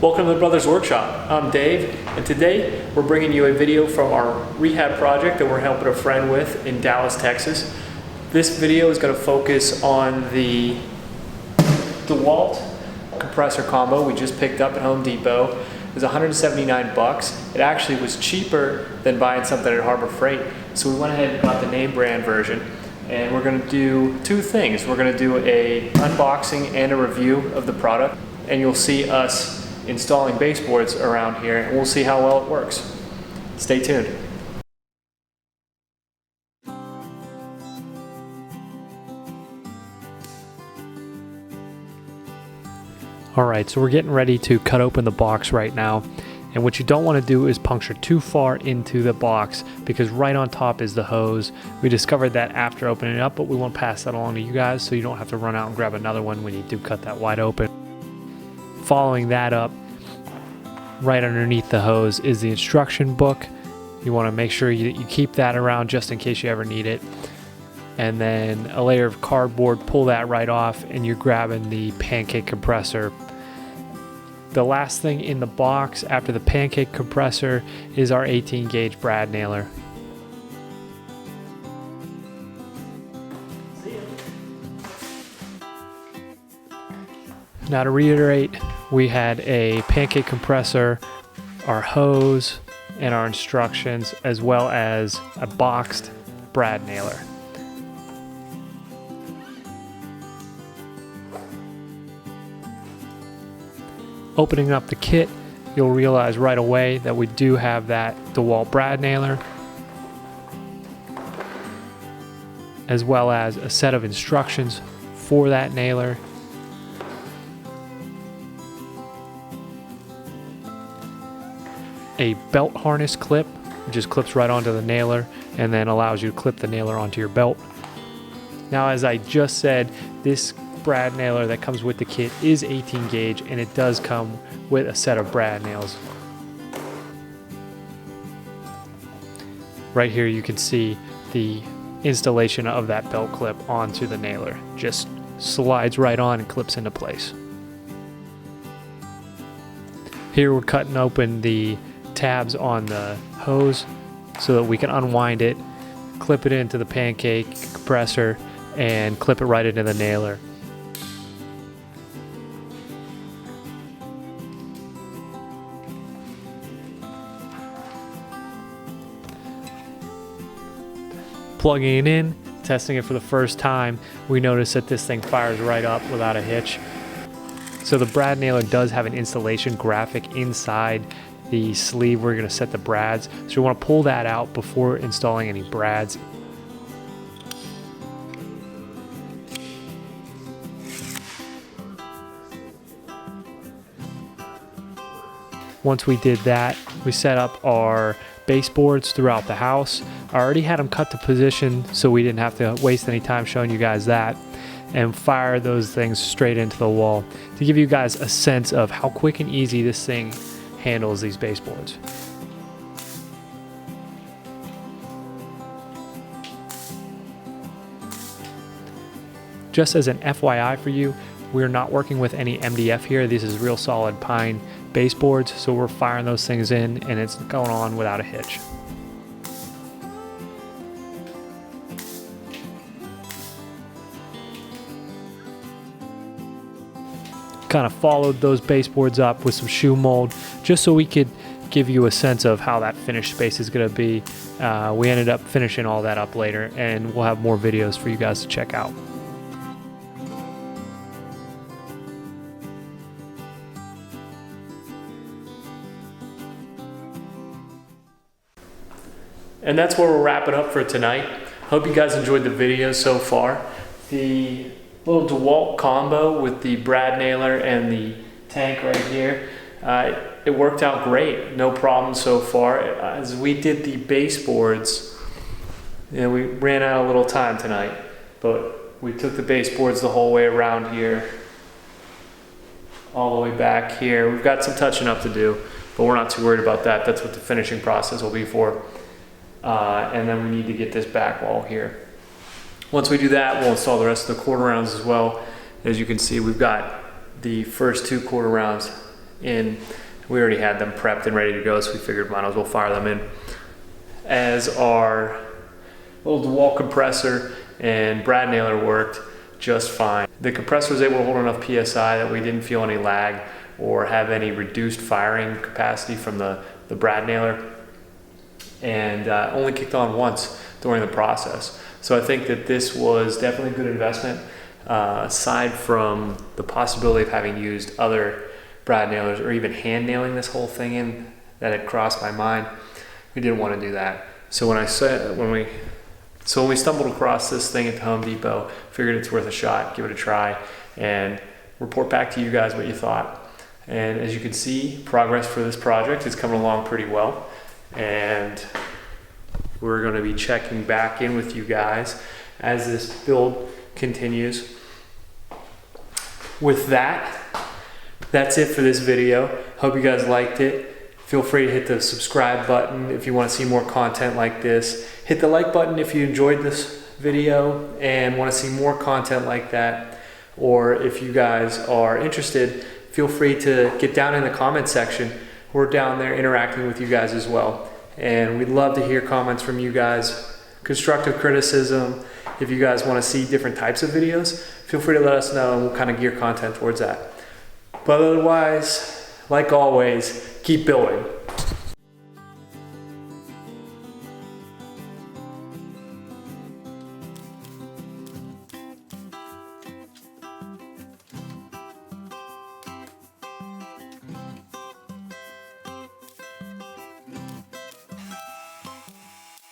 Welcome to the Brothers Workshop. I'm Dave, and today we're bringing you a video from our rehab project that we're helping a friend with in Dallas, Texas. This video is going to focus on the Dewalt compressor combo we just picked up at Home Depot. It was 179 bucks. It actually was cheaper than buying something at Harbor Freight, so we went ahead and got the name brand version. And we're going to do two things. We're going to do a unboxing and a review of the product, and you'll see us installing baseboards around here, and we'll see how well it works. Stay tuned. Alright, so we're getting ready to cut open the box right now, and what you don't want to do is puncture too far into the box because right on top is the hose. We discovered that after opening it up, but we won't pass that along to you guys so you don't have to run out and grab another one when you do cut that wide open. Following that up, right underneath the hose is the instruction book. You want to make sure you keep that around just in case you ever need it. And then a layer of cardboard, pull that right off, and you're grabbing the Pancake compressor. The last thing in the box after the Pancake compressor is our 18 gauge brad nailer. Now to reiterate, we had a Pancake compressor, our hose, and our instructions, as well as a boxed brad nailer. Opening up the kit, you'll realize right away that we do have that Dewalt brad nailer, as well as a set of instructions for that nailer. A belt harness clip, which just clips right onto the nailer and then allows you to clip the nailer onto your belt. Now, as I just said, this brad nailer that comes with the kit is 18 gauge, and it does come with a set of brad nails. Right here you can see the installation of that belt clip onto the nailer. Just slides right on and clips into place. Here we're cutting open the tabs on the hose so that we can unwind it, clip it into the Pancake compressor, and clip it right into the nailer. Plugging it in, testing it for the first time, we notice that this thing fires right up without a hitch. So the brad nailer does have an installation graphic inside the sleeve where you're going to set the brads. So you want to pull that out before installing any brads. Once we did that, we set up our baseboards throughout the house. I already had them cut to position so we didn't have to waste any time showing you guys that, and fire those things straight into the wall to give you guys a sense of how quick and easy this thing handles these baseboards. Just as an FYI for you, we're not working with any MDF here. This is real solid pine baseboards, so we're firing those things in and it's going on without a hitch. Kind of followed those baseboards up with some shoe mold just so we could give you a sense of how that finished space is going to be. We ended up finishing all that up later, and we'll have more videos for you guys to check out. And that's where we're wrapping up for tonight. Hope you guys enjoyed the video so far. The little Dewalt combo with the brad nailer and the tank right here, it worked out great. No problem so far. As we did the baseboards, we ran out of little time tonight, but we took the baseboards the whole way around here, all the way back here. We've got some touching up to do, but we're not too worried about that. That's what the finishing process will be for. And then we need to get this back wall here. Once we do that, we'll install the rest of the quarter rounds as well. As you can see, we've got the first two quarter rounds in. We already had them prepped and ready to go, so we figured might as well fire them in. As our little Dewalt compressor and brad nailer worked just fine. The compressor was able to hold enough PSI that we didn't feel any lag or have any reduced firing capacity from the brad nailer, and only kicked on once during the process. So I think that this was definitely a good investment, aside from the possibility of having used other brad nailers or even hand nailing this whole thing in that had crossed my mind. We didn't want to do that. So when we stumbled across this thing at the Home Depot, figured it's worth a shot, give it a try, and report back to you guys what you thought. And as you can see, progress for this project is coming along pretty well, and we're going to be checking back in with you guys as this build continues. With that, that's it for this video. Hope you guys liked it. Feel free to hit the subscribe button if you want to see more content like this. Hit the like button if you enjoyed this video and want to see more content like that. Or if you guys are interested, feel free to get down in the comment section. We're down there interacting with you guys as well. And we'd love to hear comments from you guys, constructive criticism. If you guys want to see different types of videos, feel free to let us know and we'll kind of gear content towards that. But otherwise, like always, keep building.